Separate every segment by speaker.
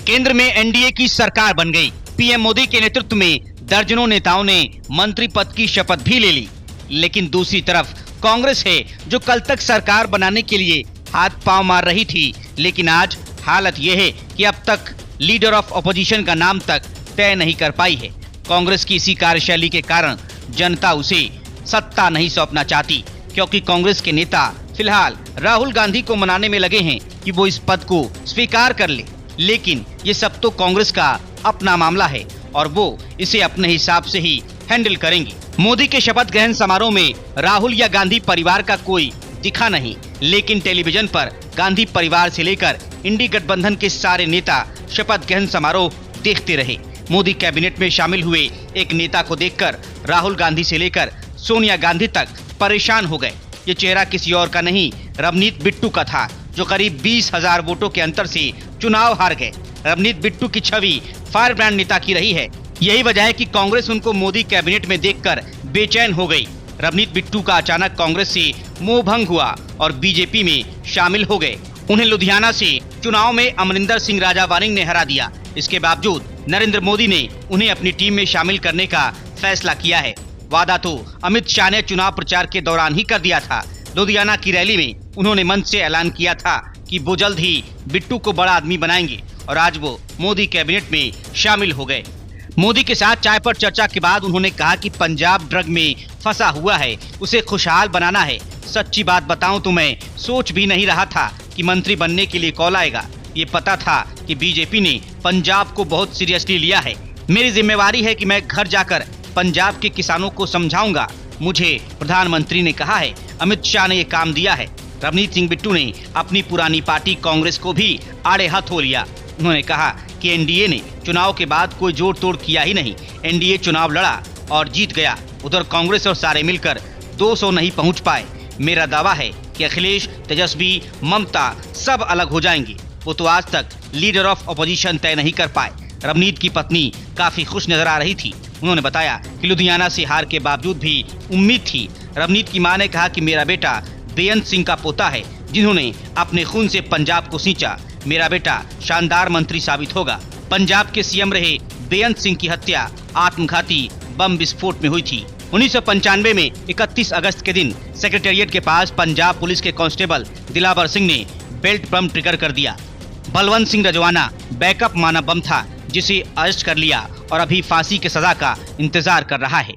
Speaker 1: केंद्र में एनडीए की सरकार बन गई। पीएम मोदी के नेतृत्व में दर्जनों नेताओं ने मंत्री पद की शपथ भी ले ली। लेकिन दूसरी तरफ कांग्रेस है जो कल तक सरकार बनाने के लिए हाथ पांव मार रही थी, लेकिन आज हालत यह है कि अब तक लीडर ऑफ ऑपोजिशन का नाम तक तय नहीं कर पाई है। कांग्रेस की इसी कार्यशैली के कारण जनता उसे सत्ता नहीं सौंपना चाहती, क्योंकि कांग्रेस के नेता फिलहाल राहुल गांधी को मनाने में लगे हैं कि वो इस पद को स्वीकार कर ले। लेकिन ये सब तो कांग्रेस का अपना मामला है और वो इसे अपने हिसाब से ही हैंडल करेंगी। मोदी के शपथ ग्रहण समारोह में राहुल या गांधी परिवार का कोई दिखा नहीं, लेकिन टेलीविजन पर गांधी परिवार से लेकर इंडी गठबंधन के सारे नेता शपथ ग्रहण समारोह देखते रहे। मोदी कैबिनेट में शामिल हुए एक नेता को देखकर राहुल गांधी से लेकर सोनिया गांधी तक परेशान हो गए। ये चेहरा किसी और का नहीं, रवनीत बिट्टू का था, जो करीब 20,000 वोटों के अंतर से चुनाव हार गए। रवनीत बिट्टू की छवि फायर ब्रांड नेता की रही है। यही वजह है कि कांग्रेस उनको मोदी कैबिनेट में देखकर बेचैन हो गई। रवनीत बिट्टू का अचानक कांग्रेस से मोह भंग हुआ और बीजेपी में शामिल हो गए। उन्हें लुधियाना से चुनाव में अमरिंदर सिंह राजा वारिंग ने हरा दिया। इसके बावजूद नरेंद्र मोदी ने उन्हें अपनी टीम में शामिल करने का फैसला किया है। वादा तो अमित शाह ने चुनाव प्रचार के दौरान ही कर दिया था। लुधियाना की रैली में उन्होंने मंच से ऐलान किया था कि वो जल्द ही बिट्टू को बड़ा आदमी बनाएंगे और आज वो मोदी कैबिनेट में शामिल हो गए। मोदी के साथ चाय पर चर्चा के बाद उन्होंने कहा कि पंजाब ड्रग में फंसा हुआ है, उसे खुशहाल बनाना है। सच्ची बात बताऊं तो मैं सोच भी नहीं रहा था कि मंत्री बनने के लिए कॉल आएगा। ये पता था कि बीजेपी ने पंजाब को बहुत सीरियसली लिया है। मेरी जिम्मेवारी है कि मैं घर जाकर पंजाब के किसानों को समझाऊंगा। मुझे प्रधानमंत्री ने कहा है, अमित शाह ने ये काम दिया है। रवनीत सिंह बिट्टू ने अपनी पुरानी पार्टी कांग्रेस को भी आड़े हाथ हो लिया। उन्होंने कहा कि एनडीए ने चुनाव के बाद कोई जोड़ तोड़ किया ही नहीं। एनडीए चुनाव लड़ा और जीत गया। उधर कांग्रेस और सारे मिलकर 200 नहीं पहुंच पाए। मेरा दावा है कि अखिलेश, तेजस्वी, ममता सब अलग हो जाएंगे। वो तो आज तक लीडर ऑफ ऑपोजिशन तय नहीं कर पाए। रवनीत की पत्नी काफी खुश नजर आ रही थी। उन्होंने बताया कि लुधियाना से हार के बावजूद भी उम्मीद थी। रवनीत की मां ने कहा कि मेरा बेटा बेअंत सिंह का पोता है, जिन्होंने अपने खून से पंजाब को सींचा। मेरा बेटा शानदार मंत्री साबित होगा। पंजाब के सीएम रहे बेअंत सिंह की हत्या आत्मघाती बम विस्फोट में हुई थी। 1995 में 31 अगस्त के दिन सेक्रेटेरिएट के पास पंजाब पुलिस के कांस्टेबल दिलावर सिंह ने बेल्ट बम ट्रिगर कर दिया। बलवंत सिंह रजवाना बैकअप माना बम था, जिसे अरेस्ट कर लिया और अभी फांसी की सजा का इंतजार कर रहा है।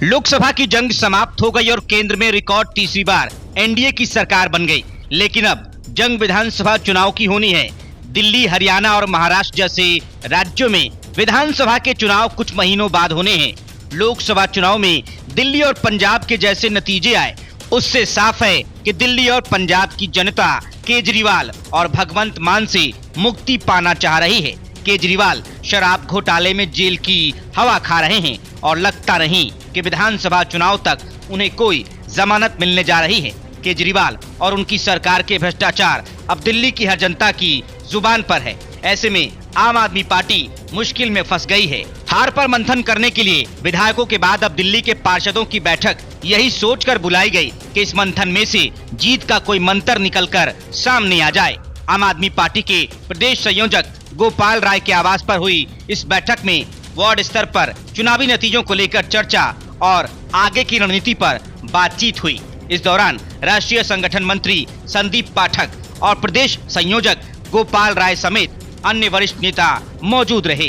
Speaker 1: लोकसभा की जंग समाप्त हो गई और केंद्र में रिकॉर्ड तीसरी बार एनडीए की सरकार बन गई। लेकिन अब जंग विधानसभा चुनाव की होनी है। दिल्ली, हरियाणा और महाराष्ट्र जैसे राज्यों में विधानसभा के चुनाव कुछ महीनों बाद होने हैं। लोकसभा चुनाव में दिल्ली और पंजाब के जैसे नतीजे आए, उससे साफ है कि दिल्ली और पंजाब की जनता केजरीवाल और भगवंत मान से मुक्ति पाना चाह रही है। केजरीवाल शराब घोटाले में जेल की हवा खा रहे हैं और लगता नहीं कि विधानसभा चुनाव तक उन्हें कोई जमानत मिलने जा रही है। केजरीवाल और उनकी सरकार के भ्रष्टाचार अब दिल्ली की हर जनता की जुबान पर है। ऐसे में आम आदमी पार्टी मुश्किल में फंस गई है। हार पर मंथन करने के लिए विधायकों के बाद अब दिल्ली के पार्षदों की बैठक यही सोचकर बुलाई गई कि इस मंथन में से जीत का कोई मंत्र निकलकर सामने आ जाए। आम आदमी पार्टी के प्रदेश संयोजक गोपाल राय के आवास पर हुई इस बैठक में वार्ड स्तर पर चुनावी नतीजों को लेकर चर्चा और आगे की रणनीति पर बातचीत हुई। इस दौरान राष्ट्रीय संगठन मंत्री संदीप पाठक और प्रदेश संयोजक गोपाल राय समेत अन्य वरिष्ठ नेता मौजूद रहे।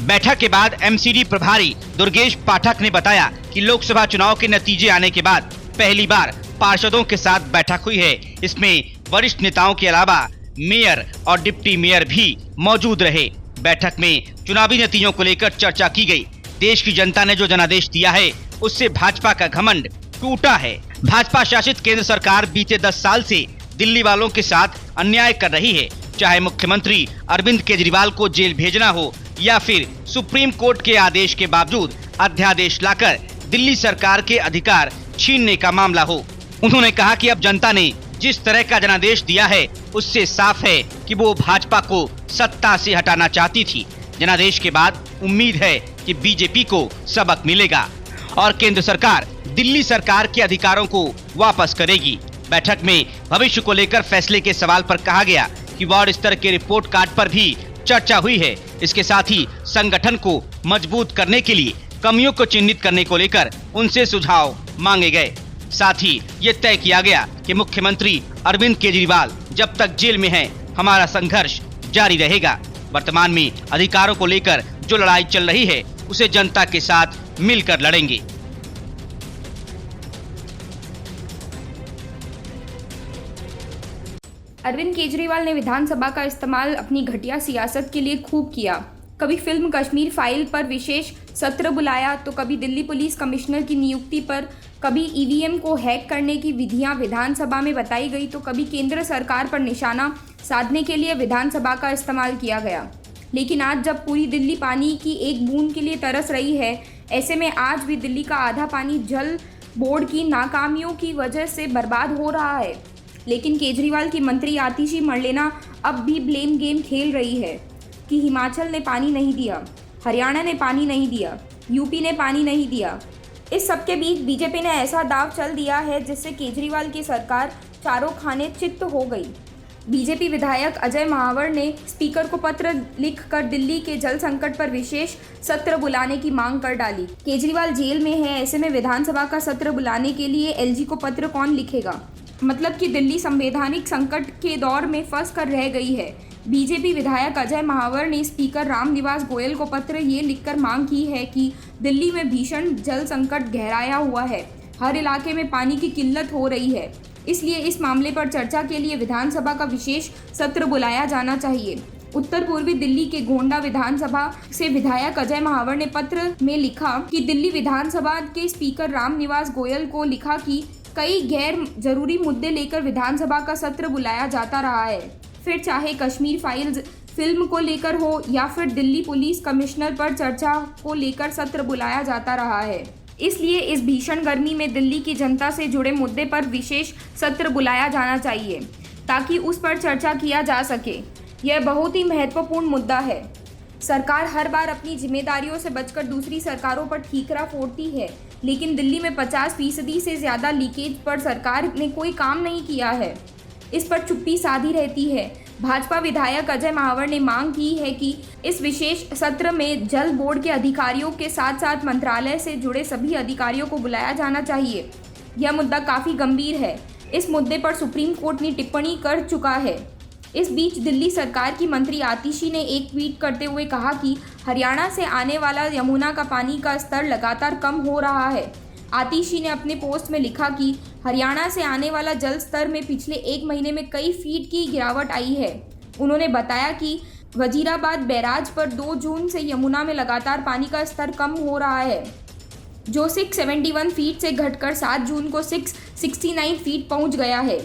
Speaker 1: बैठक के बाद एमसीडी प्रभारी दुर्गेश पाठक ने बताया कि लोकसभा चुनाव के नतीजे आने के बाद पहली बार पार्षदों के साथ बैठक हुई है। इसमें वरिष्ठ नेताओं के अलावा मेयर और डिप्टी मेयर भी मौजूद रहे। बैठक में चुनावी नतीजों को लेकर चर्चा की गई। देश की जनता ने जो जनादेश दिया है, उससे भाजपा का घमंड टूटा है। भाजपा शासित केंद्र सरकार बीते 10 साल से दिल्ली वालों के साथ अन्याय कर रही है। चाहे मुख्यमंत्री अरविंद केजरीवाल को जेल भेजना हो या फिर सुप्रीम कोर्ट के आदेश के बावजूद अध्यादेश लाकर दिल्ली सरकार के अधिकार छीनने का मामला हो। उन्होंने कहा कि अब जनता ने जिस तरह का जनादेश दिया है, उससे साफ है कि वो भाजपा को सत्ता से हटाना चाहती थी। जनादेश के बाद उम्मीद है कि बीजेपी को सबक मिलेगा और केंद्र सरकार दिल्ली सरकार के अधिकारों को वापस करेगी। बैठक में भविष्य को लेकर फैसले के सवाल पर कहा गया कि वार्ड स्तर के रिपोर्ट कार्ड पर भी चर्चा हुई है। इसके साथ ही संगठन को मजबूत करने के लिए कमियों को चिन्हित करने को लेकर उनसे सुझाव मांगे गए। साथ ही ये तय किया गया कि मुख्यमंत्री अरविंद केजरीवाल जब तक जेल में हैं, हमारा संघर्ष जारी रहेगा। वर्तमान में अधिकारों को लेकर जो लड़ाई चल रही है उसे जनता के साथ मिलकर लड़ेंगे।
Speaker 2: अरविंद केजरीवाल ने विधानसभा का इस्तेमाल अपनी घटिया सियासत के लिए खूब किया। कभी फिल्म कश्मीर फाइल पर विशेष सत्र बुलाया, तो कभी दिल्ली पुलिस कमिश्नर की नियुक्ति पर, कभी ईवीएम को हैक करने की विधियां विधानसभा में बताई गई, तो कभी केंद्र सरकार पर निशाना साधने के लिए विधानसभा का इस्तेमाल किया गया। लेकिन आज जब पूरी दिल्ली पानी की एक बूंद के लिए तरस रही है, ऐसे में आज भी दिल्ली का आधा पानी जल बोर्ड की नाकामियों की वजह से बर्बाद हो रहा है। लेकिन केजरीवाल की मंत्री आतिशी मरलेना अब भी ब्लेम गेम खेल रही है कि हिमाचल ने पानी नहीं दिया, हरियाणा ने पानी नहीं दिया, यूपी ने पानी नहीं दिया। इस सब के बीच बीजेपी ने ऐसा दाव चल दिया है जिससे केजरीवाल की सरकार चारों खाने चित्त हो गई। बीजेपी विधायक अजय महावर ने स्पीकर को पत्र लिखकर दिल्ली के जल संकट पर विशेष सत्र बुलाने की मांग कर डाली। केजरीवाल जेल में है, ऐसे में विधानसभा का सत्र बुलाने के लिए एलजी को पत्र कौन लिखेगा? मतलब कि दिल्ली संवैधानिक संकट के दौर में फंस कर रह गई है। बीजेपी विधायक अजय महावर ने स्पीकर रामनिवास गोयल को पत्र ये लिखकर मांग की है कि दिल्ली में भीषण जल संकट गहराया हुआ है, हर इलाके में पानी की किल्लत हो रही है, इसलिए इस मामले पर चर्चा के लिए विधानसभा का विशेष सत्र बुलाया जाना चाहिए। उत्तर पूर्वी दिल्ली के गोंडा विधानसभा से विधायक अजय महावर ने पत्र में लिखा कि दिल्ली विधानसभा के स्पीकर रामनिवास गोयल को लिखा कि कई गैर जरूरी मुद्दे लेकर विधानसभा का सत्र बुलाया जाता रहा है, फिर चाहे कश्मीर फाइल्स फिल्म को लेकर हो या फिर दिल्ली पुलिस कमिश्नर पर चर्चा को लेकर सत्र बुलाया जाता रहा है। इसलिए इस भीषण गर्मी में दिल्ली की जनता से जुड़े मुद्दे पर विशेष सत्र बुलाया जाना चाहिए ताकि उस पर चर्चा किया जा सके। यह बहुत ही महत्वपूर्ण मुद्दा है। सरकार हर बार अपनी जिम्मेदारियों से बचकर दूसरी सरकारों पर ठीकरा फोड़ती है, लेकिन दिल्ली में 50% से ज़्यादा लीकेज पर सरकार ने कोई काम नहीं किया है। इस पर चुप्पी साधी रहती है। भाजपा विधायक अजय महावर ने मांग की है कि इस विशेष सत्र में जल बोर्ड के अधिकारियों के साथ साथ मंत्रालय से जुड़े सभी अधिकारियों को बुलाया जाना चाहिए। यह मुद्दा काफ़ी गंभीर है। इस मुद्दे पर सुप्रीम कोर्ट ने टिप्पणी कर चुका है। इस बीच दिल्ली सरकार की मंत्री आतिशी ने एक ट्वीट करते हुए कहा कि हरियाणा से आने वाला यमुना का पानी का स्तर लगातार कम हो रहा है। आतिशी ने अपने पोस्ट में लिखा कि हरियाणा से आने वाला जल स्तर में पिछले 1 महीने में कई फीट की गिरावट आई है। उन्होंने बताया कि वजीराबाद बैराज पर 2 जून से यमुना में लगातार पानी का स्तर कम हो रहा है, जो 671 फीट से घटकर 7 जून को 669 फीट पहुंच गया है।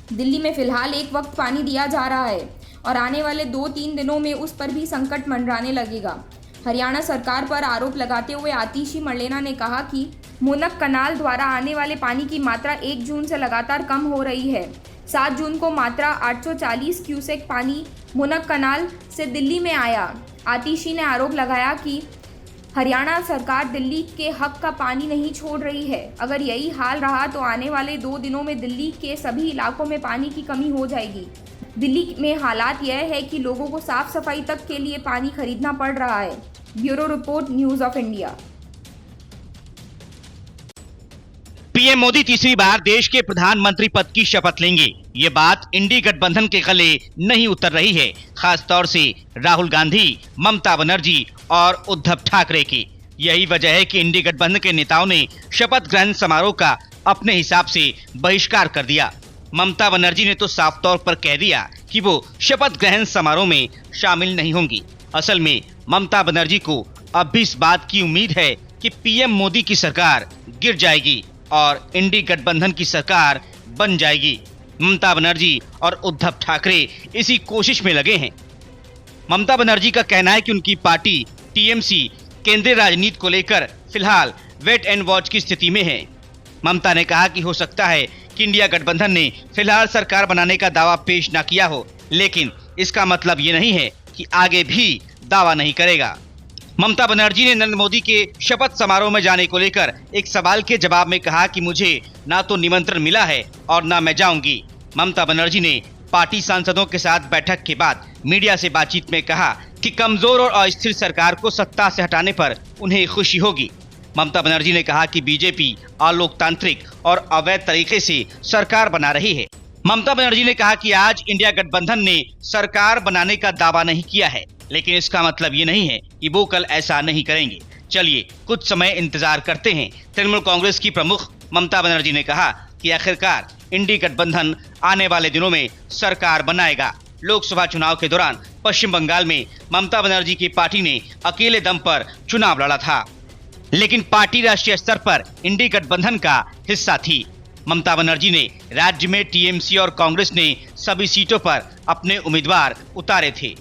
Speaker 2: दिल्ली में फिलहाल एक वक्त पानी दिया जा रहा है और आने वाले 2-3 दिनों में उस पर भी संकट मंडराने लगेगा। हरियाणा सरकार पर आरोप लगाते हुए आतिशी मरलेना ने कहा कि मुनक कनाल द्वारा आने वाले पानी की मात्रा 1 जून से लगातार कम हो रही है। 7 जून को मात्रा 840 क्यूसेक पानी मुनक कनाल से दिल्ली में आया। आतिशी ने आरोप लगाया कि हरियाणा सरकार दिल्ली के हक का पानी नहीं छोड़ रही है। अगर यही हाल रहा तो आने वाले 2 दिनों में दिल्ली के सभी इलाकों में पानी की कमी हो जाएगी। दिल्ली में हालात यह है कि लोगों को साफ सफाई तक के लिए पानी खरीदना पड़ रहा है। Bureau report, news of India.
Speaker 1: PM Modi तीसरी बार देश के प्रधानमंत्री पद की शपथ लेंगे। ये बात इंडी गठबंधन के गले नहीं उतर रही है, खास तौर से राहुल गांधी, ममता बनर्जी और उद्धव ठाकरे की। यही वजह है कि इंडी गठबंधन के नेताओं ने शपथ ग्रहण समारोह का अपने हिसाब से बहिष्कार कर दिया। ममता बनर्जी ने तो साफ तौर पर कह दिया कि वो शपथ ग्रहण समारोह में शामिल नहीं होंगी। असल में ममता बनर्जी को अब भी इस बात की उम्मीद है कि पीएम मोदी की सरकार गिर जाएगी और इंडी गठबंधन की सरकार बन जाएगी। ममता बनर्जी और उद्धव ठाकरे इसी कोशिश में लगे हैं। ममता बनर्जी का कहना है कि उनकी पार्टी टीएमसी केंद्रीय राजनीति को लेकर फिलहाल वेट एंड वॉच की स्थिति में है। ममता ने कहा कि हो सकता है कि इंडिया गठबंधन ने फिलहाल सरकार बनाने का दावा पेश न किया हो, लेकिन इसका मतलब ये नहीं है कि आगे भी दावा नहीं करेगा। ममता बनर्जी ने नरेंद्र मोदी के शपथ समारोह में जाने को लेकर एक सवाल के जवाब में कहा कि मुझे ना तो निमंत्रण मिला है और ना मैं जाऊंगी। ममता बनर्जी ने पार्टी सांसदों के साथ बैठक के बाद मीडिया से बातचीत में कहा कि कमजोर और अस्थिर सरकार को सत्ता से हटाने पर उन्हें खुशी होगी। ममता बनर्जी ने कहा कि बीजेपी अलोकतांत्रिक और अवैध तरीके से सरकार बना रही है। ममता बनर्जी ने कहा कि आज इंडिया गठबंधन ने सरकार बनाने का दावा नहीं किया है, लेकिन इसका मतलब ये नहीं है कि वो कल ऐसा नहीं करेंगे। चलिए कुछ समय इंतजार करते हैं। तृणमूल कांग्रेस की प्रमुख ममता बनर्जी ने कहा कि आखिरकार इंडी गठबंधन आने वाले दिनों में सरकार बनाएगा। लोकसभा चुनाव के दौरान पश्चिम बंगाल में ममता बनर्जी की पार्टी ने अकेले दम पर चुनाव लड़ा था, लेकिन पार्टी राष्ट्रीय स्तर पर इंडी गठबंधन का हिस्सा थी। ममता बनर्जी ने राज्य में टीएमसी और कांग्रेस ने सभी सीटों पर अपने उम्मीदवार उतारे थे।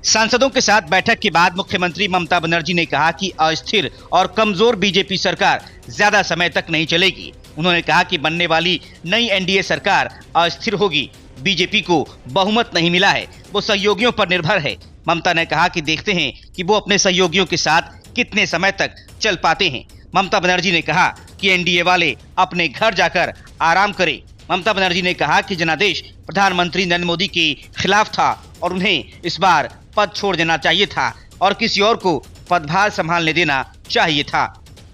Speaker 1: सांसदों के साथ बैठक के बाद मुख्यमंत्री ममता बनर्जी ने कहा कि अस्थिर और कमजोर बीजेपी सरकार ज्यादा समय तक नहीं चलेगी। उन्होंने कहा कि बनने वाली नई एनडीए सरकार अस्थिर होगी। बीजेपी को बहुमत नहीं मिला है, वो सहयोगियों पर निर्भर है। ममता ने कहा कि देखते हैं कि वो अपने सहयोगियों के साथ कितने समय तक चल पाते हैं। ममता बनर्जी ने कहा कि एनडीए वाले अपने घर जाकर आराम करें। ममता बनर्जी ने कहा कि जनादेश प्रधानमंत्री नरेंद्र मोदी के खिलाफ था और उन्हें इस बार पद छोड़ देना चाहिए था और किसी और को पदभार संभालने देना चाहिए था।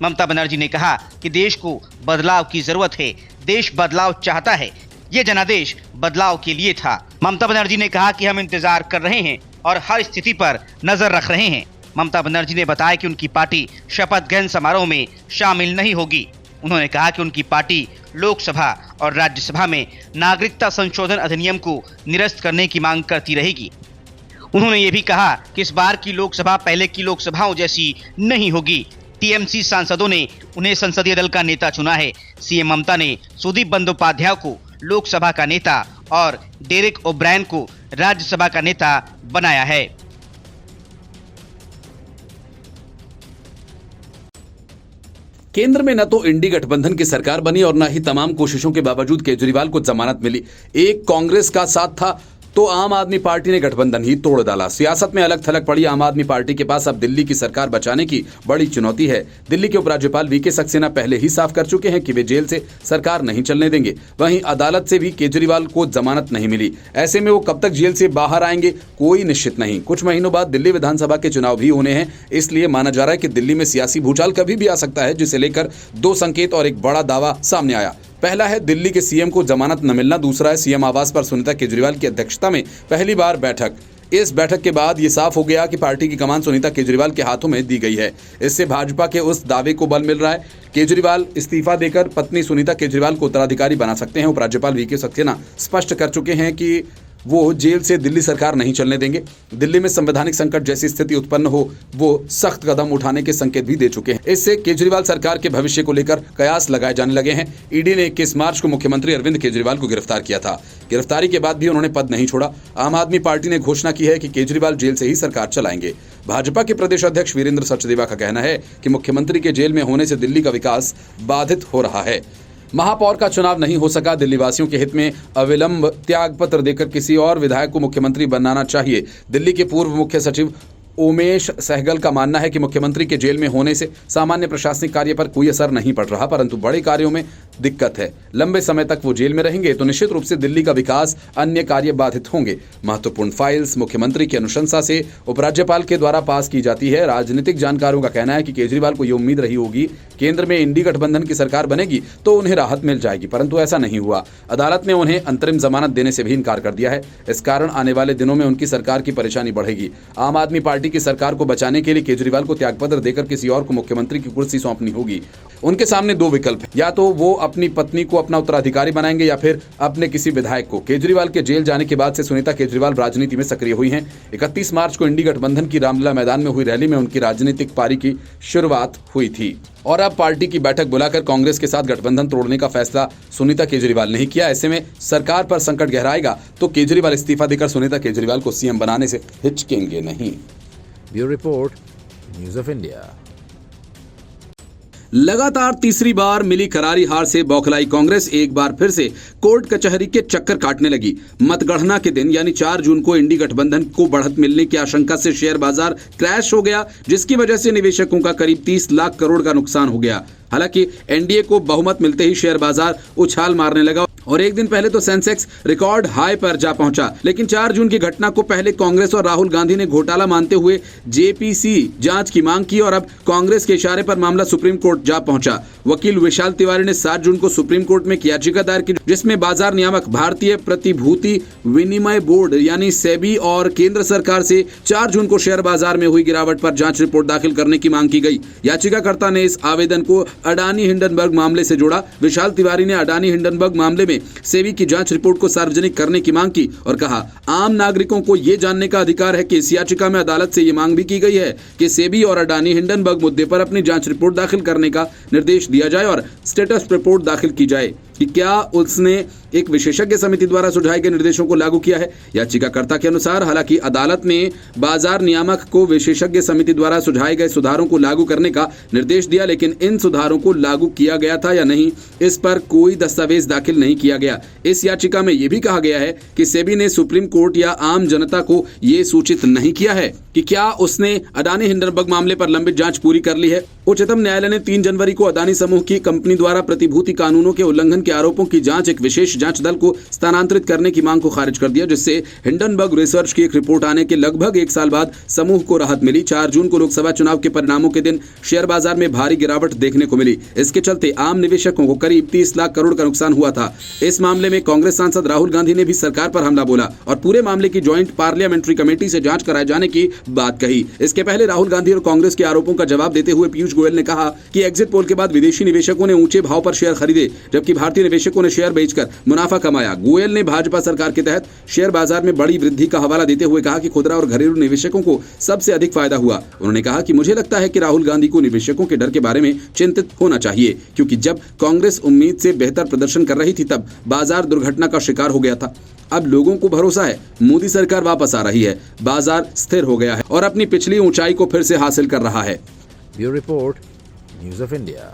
Speaker 1: ममता बनर्जी ने कहा कि देश को बदलाव की जरूरत है, देश बदलाव चाहता है, ये जनादेश बदलाव के लिए था। ममता बनर्जी ने कहा कि हम इंतजार कर रहे हैं और हर स्थिति पर नजर रख रहे हैं। ममता बनर्जी ने बताया कि उनकी पार्टी शपथ ग्रहण समारोह में शामिल नहीं होगी। उन्होंने कहा कि उनकी पार्टी लोकसभा और राज्यसभा में नागरिकता संशोधन अधिनियम को निरस्त करने की मांग करती रहेगी। उन्होंने ये भी कहा कि इस बार की लोकसभा पहले की लोकसभाओं जैसी नहीं होगी। टीएमसी सांसदों ने उन्हें संसदीय दल का नेता चुना है। सीएम ममता ने सुदीप बंदोपाध्याय को लोकसभा का नेता और डेरेक ओब्रायन को राज्यसभा का नेता बनाया है।
Speaker 3: केंद्र में न तो इंडी गठबंधन की सरकार बनी और न ही तमाम कोशिशों के बावजूद केजरीवाल को जमानत मिली। एक कांग्रेस का साथ था तो आम आदमी पार्टी ने गठबंधन ही तोड़ डाला। सियासत में अलग थलग पड़ी आम आदमी पार्टी के पास अब दिल्ली की सरकार बचाने की बड़ी चुनौती है। दिल्ली के उपराज्यपाल वीके सक्सेना पहले ही साफ कर चुके हैं कि वे जेल से सरकार नहीं चलने देंगे। वहीं अदालत से भी केजरीवाल को जमानत नहीं मिली। ऐसे में वो कब तक जेल से बाहर आएंगे कोई निश्चित नहीं। कुछ महीनों बाद दिल्ली विधानसभा के चुनाव भी होने हैं, इसलिए माना जा रहा है कि दिल्ली में सियासी भूचाल कभी भी आ सकता है, जिसे लेकर दो संकेत और एक बड़ा दावा सामने आया। पहला है दिल्ली के सीएम को जमानत न मिलना, दूसरा है सीएम आवास पर सुनीता केजरीवाल की अध्यक्षता में पहली बार बैठक। इस बैठक के बाद ये साफ हो गया कि पार्टी की कमान सुनीता केजरीवाल के हाथों में दी गई है। इससे भाजपा के उस दावे को बल मिल रहा है। केजरीवाल इस्तीफा देकर पत्नी सुनीता केजरीवाल को उत्तराधिकारी बना सकते हैं। उपराज्यपाल वीके सक्सेना स्पष्ट कर चुके हैं कि वो जेल से दिल्ली सरकार नहीं चलने देंगे। दिल्ली में संवैधानिक संकट जैसी स्थिति उत्पन्न हो वो सख्त कदम उठाने के संकेत भी दे चुके हैं। इससे केजरीवाल सरकार के भविष्य को लेकर कयास लगाए जाने लगे हैं। ईडी ने 21 मार्च को मुख्यमंत्री अरविंद केजरीवाल को गिरफ्तार किया था। गिरफ्तारी के बाद भी उन्होंने पद नहीं छोड़ा। आम आदमी पार्टी ने घोषणा की है कि केजरीवाल जेल से ही सरकार चलाएंगे। भाजपा के प्रदेश अध्यक्ष वीरेंद्र सचदेवा का कहना है कि मुख्यमंत्री के जेल में होने से दिल्ली का विकास बाधित हो रहा है। महापौर का चुनाव नहीं हो सका, दिल्ली वासियों के हित में अविलंब त्याग पत्र देकर किसी और विधायक को मुख्यमंत्री बनाना चाहिए। दिल्ली के पूर्व मुख्य सचिव उमेश सहगल का मानना है कि मुख्यमंत्री के जेल में होने से सामान्य प्रशासनिक कार्य पर कोई असर नहीं पड़ रहा, परंतु बड़े कार्यों में दिक्कत है। लंबे समय तक वो जेल में रहेंगे तो निश्चित रूप से दिल्ली का विकास, अन्य कार्य बाधित होंगे। महत्वपूर्ण फाइल्स मुख्यमंत्री की अनुशंसा से उपराज्यपाल के द्वारा पास की जाती है। राजनीतिक जानकारों का कहना है कि केजरीवाल को ये उम्मीद रही होगी केंद्र में इंडी गठबंधन की सरकार बनेगी तो उन्हें राहत मिल जाएगी, परंतु ऐसा नहीं हुआ। अदालत ने उन्हें अंतरिम जमानत देने से भी इनकार कर दिया है। इस कारण आने वाले दिनों में उनकी सरकार की परेशानी बढ़ेगी। आम आदमी पार्टी की सरकार को बचाने के लिए केजरीवाल को त्यागपत्र देकर किसी और को मुख्यमंत्री की कुर्सी सौंपनी होगी। उनके सामने दो विकल्प हैं, या तो वो अपनी पत्नी को अपना उत्तराधिकारी बनाएंगे या फिर अपने किसी विधायक को। केजरीवाल के जेल जाने के बाद से सुनीता केजरीवाल राजनीति में सक्रिय हुई हैं। 31 मार्च को इंडी गठबंधन की रामलीला मैदान में हुई रैली में उनकी राजनीतिक पारी की शुरुआत हुई थी और अब पार्टी की बैठक बुलाकर कांग्रेस के साथ गठबंधन तोड़ने का फैसला सुनीता केजरीवाल ने किया। ऐसे में सरकार पर संकट गहराएगा तो केजरीवाल इस्तीफा देकर सुनीता केजरीवाल को सीएम बनाने से हिचकेंगे नहीं।
Speaker 4: Bureau report, news of India.
Speaker 3: लगातार तीसरी बार मिली करारी हार से बौखलाई कांग्रेस एक बार फिर से कोर्ट कचहरी के चक्कर काटने लगी। मतगणना के दिन यानी 4 जून को इंडी गठबंधन को बढ़त मिलने की आशंका से शेयर बाजार क्रैश हो गया, जिसकी वजह से निवेशकों का करीब 30 लाख करोड़ का नुकसान हो गया। हालांकि एनडीए को बहुमत मिलते ही शेयर बाजार उछाल मारने लगा और एक दिन पहले तो सेंसेक्स रिकॉर्ड हाई पर जा पहुंचा। लेकिन 4 जून की घटना को पहले कांग्रेस और राहुल गांधी ने घोटाला मानते हुए जेपीसी जांच की मांग की और अब कांग्रेस के इशारे पर मामला सुप्रीम कोर्ट जा पहुंचा। वकील विशाल तिवारी ने 7 जून को सुप्रीम कोर्ट में याचिका दायर की, जिसमें बाजार नियामक भारतीय प्रतिभूति विनिमय बोर्ड यानी सेबी और केंद्र सरकार से 4 जून को शेयर बाजार में हुई गिरावट पर जांच रिपोर्ट दाखिल करने की मांग की गई। याचिकाकर्ता ने इस आवेदन को अडानी हिंडनबर्ग मामले से जोड़ा। विशाल तिवारी ने अडानी हिंडनबर्ग मामले में सेबी की जांच रिपोर्ट को सार्वजनिक करने की मांग की और कहा, आम नागरिकों को यह जानने का अधिकार है कि इस याचिका में अदालत से यह मांग भी की गई है कि सेबी और अडानी हिंडनबर्ग मुद्दे पर अपनी जांच रिपोर्ट दाखिल करने का निर्देश दिया जाए और स्टेटस रिपोर्ट दाखिल की जाए कि क्या उसने एक विशेषज्ञ समिति द्वारा सुझाए गए निर्देशों को लागू किया है। याचिकाकर्ता के अनुसार हालांकि अदालत ने बाजार नियामक को विशेषज्ञ समिति द्वारा सुझाए गए सुधारों को लागू करने का निर्देश दिया, लेकिन इन सुधारों को लागू किया गया था या नहीं, इस पर कोई दस्तावेज दाखिल नहीं किया गया। इस याचिका में यह भी कहा गया है कि सेबी ने सुप्रीम कोर्ट या आम जनता को यह सूचित नहीं किया है कि क्या उसने अडानी हिंडनबर्ग मामले पर लंबित जांच पूरी कर ली है। उच्चतम न्यायालय ने 3 जनवरी को अदानी समूह की कंपनी द्वारा प्रतिभूति कानूनों के उल्लंघन के आरोपों की जांच एक विशेष जांच दल को स्थानांतरित करने की मांग को खारिज कर दिया, जिससे हिंडनबर्ग रिसर्च की एक रिपोर्ट आने के लगभग 1 साल बाद समूह को राहत मिली। 4 जून को लोकसभा चुनाव के परिणामों के दिन शेयर बाजार में भारी गिरावट देखने को मिली। इसके चलते आम निवेशकों को करीब 30 लाख करोड़ का नुकसान हुआ था। इस मामले में कांग्रेस सांसद राहुल गांधी ने भी सरकार पर हमला बोला और पूरे मामले की ज्वाइंट पार्लियामेंट्री कमेटी से जांच कराए जाने की बात कही। इसके पहले राहुल गांधी और कांग्रेस के आरोपों का जवाब देते हुए पीयूष गोयल ने कहा कि एग्जिट पोल के बाद विदेशी निवेशकों ने ऊंचे भाव पर शेयर खरीदे, जबकि भारतीय निवेशकों ने शेयर बेचकर मुनाफा कमाया। गोयल ने भाजपा सरकार के तहत शेयर बाजार में बड़ी वृद्धि का हवाला देते हुए कहा कि खुदरा और घरेलू निवेशकों को सबसे अधिक फायदा हुआ। उन्होंने कहा कि मुझे लगता है कि राहुल गांधी को निवेशकों के डर के बारे में चिंतित होना चाहिए, क्योंकि जब कांग्रेस उम्मीद से बेहतर प्रदर्शन कर रही थी तब बाजार दुर्घटना का शिकार हो गया था। अब लोगों को भरोसा है, मोदी सरकार वापस आ रही है, बाजार स्थिर हो गया है और अपनी पिछली ऊंचाई को फिर से हासिल कर रहा है।
Speaker 4: Bureau Report, News of India.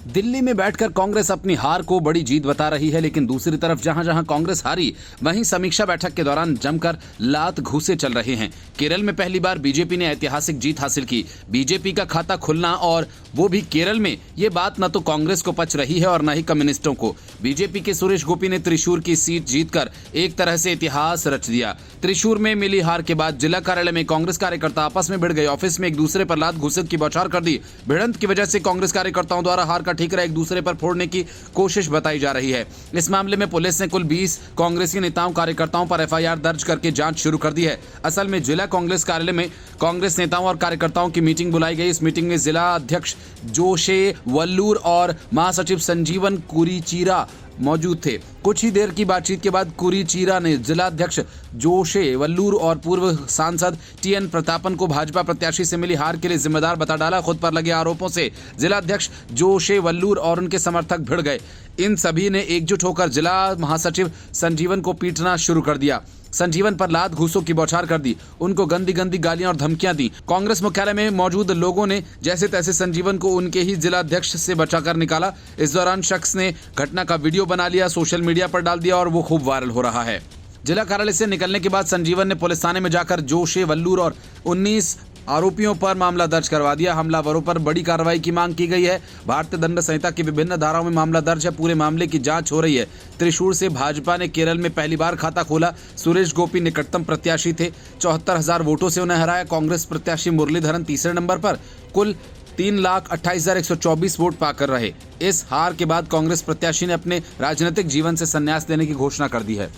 Speaker 3: Delhi में बैठकर कांग्रेस अपनी हार को बड़ी जीत बता रही है, लेकिन दूसरी तरफ जहां जहां कांग्रेस हारी वहीं समीक्षा बैठक के दौरान जमकर लात घूसे चल रहे हैं। केरल में पहली बार बीजेपी ने ऐतिहासिक जीत हासिल की। बीजेपी का खाता खुलना और वो भी केरल में, ये बात न तो कांग्रेस को पच रही है और न ही कम्युनिस्टों को। बीजेपी के सुरेश गोपी ने त्रिशूर की सीट जीतकर एक तरह से इतिहास रच दिया। त्रिशूर में मिली हार के बाद जिला कार्यालय में कांग्रेस कार्यकर्ता आपस में भिड़ गए, ऑफिस में एक दूसरे पर लात घूसे की बौछार कर दी। भिड़ंत की वजह से कांग्रेस कार्यकर्ताओं द्वारा हार का ठीकरा एक दूसरे पर फोड़ने की कोशिश बताई जा रही है। इस मामले में पुलिस ने कुल 20 कांग्रेसी नेताओं कार्यकर्ताओं पर एफआईआर दर्ज करके जांच शुरू कर दी है। असल में जिला कांग्रेस कार्यालय में कांग्रेस नेताओं और कार्यकर्ताओं की मीटिंग बुलाई गई। इस मीटिंग में जिला अध्यक्ष जोशे वल्लूर और महासचिव संजीवन कुरीचिरा मौजूद थे। कुछ ही देर की बातचीत के बाद कुरीचिरा ने जिला अध्यक्ष जोशे वल्लूर और पूर्व सांसद टीएन प्रतापन को भाजपा प्रत्याशी से मिली हार के लिए जिम्मेदार बता डाला। खुद पर लगे आरोपों से जिला अध्यक्ष जोशे वल्लूर और उनके समर्थक भिड़ गए। इन सभी ने एकजुट होकर जिला महासचिव संजीवन को पीटना शुरू कर दिया। संजीवन पर लात घूसों की बौछार कर दी, उनको गंदी गंदी गालियां और धमकियां दी। कांग्रेस मुख्यालय में मौजूद लोगों ने जैसे तैसे संजीवन को उनके ही जिला अध्यक्ष से बचाकर निकाला। इस दौरान शख्स ने घटना का वीडियो बना लिया, सोशल मीडिया पर डाल दिया और वो खूब वायरल हो रहा है। जिला कार्यालय से निकलने के बाद संजीवन ने पुलिस थाने में जाकर जोशे वल्लूर और 19 आरोपियों पर मामला दर्ज करवा दिया। हमलावरों पर बड़ी कार्रवाई की मांग की गई है। भारतीय दंड संहिता की विभिन्न धाराओं में मामला दर्ज है। पूरे मामले की जांच हो रही है। त्रिशूर से भाजपा ने केरल में पहली बार खाता खोला। सुरेश गोपी निकटतम प्रत्याशी थे, 74,000 वोटों से उन्हें हराया। कांग्रेस प्रत्याशी मुरलीधरन तीसरे नंबर पर कुल 3,28,124 वोट पाकर रहे। इस हार के बाद कांग्रेस प्रत्याशी ने अपने राजनीतिक जीवन से संन्यास देने की घोषणा कर दी है।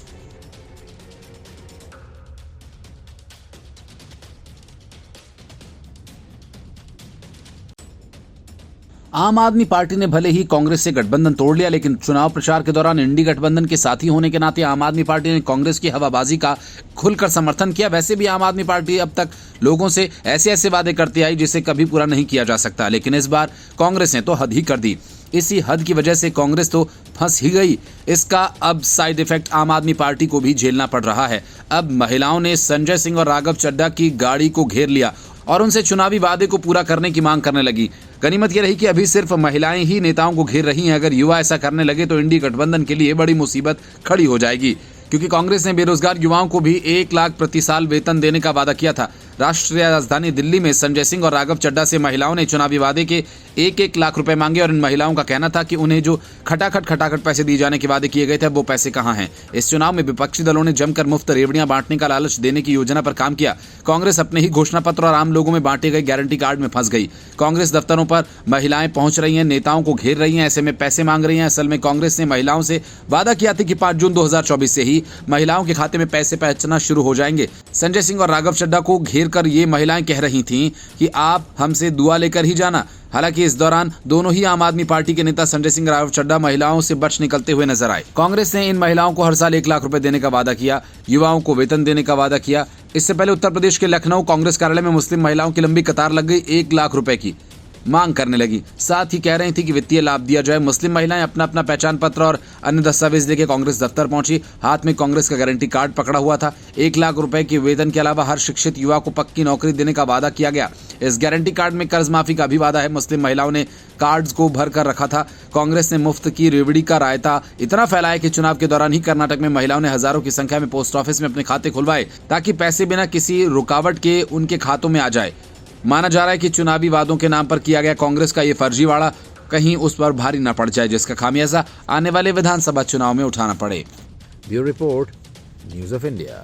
Speaker 3: आम आदमी पार्टी ने भले ही कांग्रेस से गठबंधन तोड़ लिया, लेकिन चुनाव प्रचार के दौरान इंडी गठबंधन के साथी होने के नाते आम आदमी पार्टी ने कांग्रेस की हवाबाजी का खुलकर समर्थन किया। वैसे भी आम आदमी पार्टी अब तक लोगों से ऐसे वादे करती आई जिसे कभी पूरा नहीं किया जा सकता, लेकिन इस बार कांग्रेस ने तो हद ही कर दी। इसी हद की वजह से कांग्रेस तो फंस ही गई। इसका अब साइड इफेक्ट आम आदमी पार्टी को भी झेलना पड़ रहा है। अब महिलाओं ने संजय सिंह और राघव चड्ढा की गाड़ी को घेर लिया और उनसे चुनावी वादे को पूरा करने की मांग करने लगी। गनीमत यह रही कि अभी सिर्फ महिलाएं ही नेताओं को घेर रही हैं। अगर युवा ऐसा करने लगे तो इंडी गठबंधन के लिए बड़ी मुसीबत खड़ी हो जाएगी, क्योंकि कांग्रेस ने बेरोजगार युवाओं को भी 1 लाख प्रति साल वेतन देने का वादा किया था। राष्ट्रीय राजधानी दिल्ली में संजय सिंह और राघव चड्ढा से महिलाओं ने चुनावी वादे के 1-1 लाख रुपए मांगे और इन महिलाओं का कहना था कि उन्हें जो खटाखट पैसे दिए जाने के वादे किए गए थे वो पैसे कहां हैं। इस चुनाव में विपक्षी दलों ने जमकर मुफ्त रेवड़ियां बांटने का लालच देने की योजना पर काम किया। कांग्रेस अपने ही घोषणा पत्र और आम लोगों में बांटे गए गारंटी कार्ड में फंस गई। कांग्रेस दफ्तरों पर महिलाएं पहुंच रही हैं, नेताओं को घेर रही हैं, ऐसे में पैसे मांग रही हैं। असल में कांग्रेस ने महिलाओं से वादा किया था कि 5 जून 2024 से ही महिलाओं के खाते में पैसे पहुंचना शुरू हो जाएंगे। संजय सिंह और राघव चड्ढा को घेर कर ये महिलाएं कह रही थीं कि आप हमसे दुआ लेकर ही जाना। हालांकि इस दौरान दोनों ही आम आदमी पार्टी के नेता संजय सिंह राघव चड्ढा महिलाओं से बच निकलते हुए नजर आए। कांग्रेस ने इन महिलाओं को हर साल 1 लाख रुपए देने का वादा किया, युवाओं को वेतन देने का वादा किया। इससे पहले उत्तर प्रदेश के लखनऊ कांग्रेस कार्यालय में मुस्लिम महिलाओं की लंबी कतार लग गई, 1 लाख रुपए की मांग करने लगी। साथ ही कह रही थी कि वित्तीय लाभ दिया जाए। मुस्लिम महिलाएं अपना अपना पहचान पत्र और अन्य दस्तावेज लेकर कांग्रेस दफ्तर पहुंची। हाथ में कांग्रेस का गारंटी कार्ड पकड़ा हुआ था। 1 लाख रुपए के वेतन के अलावा हर शिक्षित युवा को पक्की नौकरी देने का वादा किया गया। इस गारंटी कार्ड में कर्ज माफी का भी वादा है। मुस्लिम महिलाओं ने कार्ड्स को भर कर रखा था। कांग्रेस ने मुफ्त की रेवड़ी का रायता इतना फैलाया कि चुनाव के दौरान ही कर्नाटक में महिलाओं ने हजारों की संख्या में पोस्ट ऑफिस में अपने खाते खुलवाए ताकि पैसे बिना किसी रुकावट के उनके खातों में आ जाए। माना जा रहा है कि चुनावी वादों के नाम पर किया गया कांग्रेस का ये फर्जीवाड़ा कहीं उस पर भारी न पड़ जाए, जिसका खामियाजा आने वाले विधानसभा चुनाव में उठाना पड़े।
Speaker 4: Bureau Report, News of India.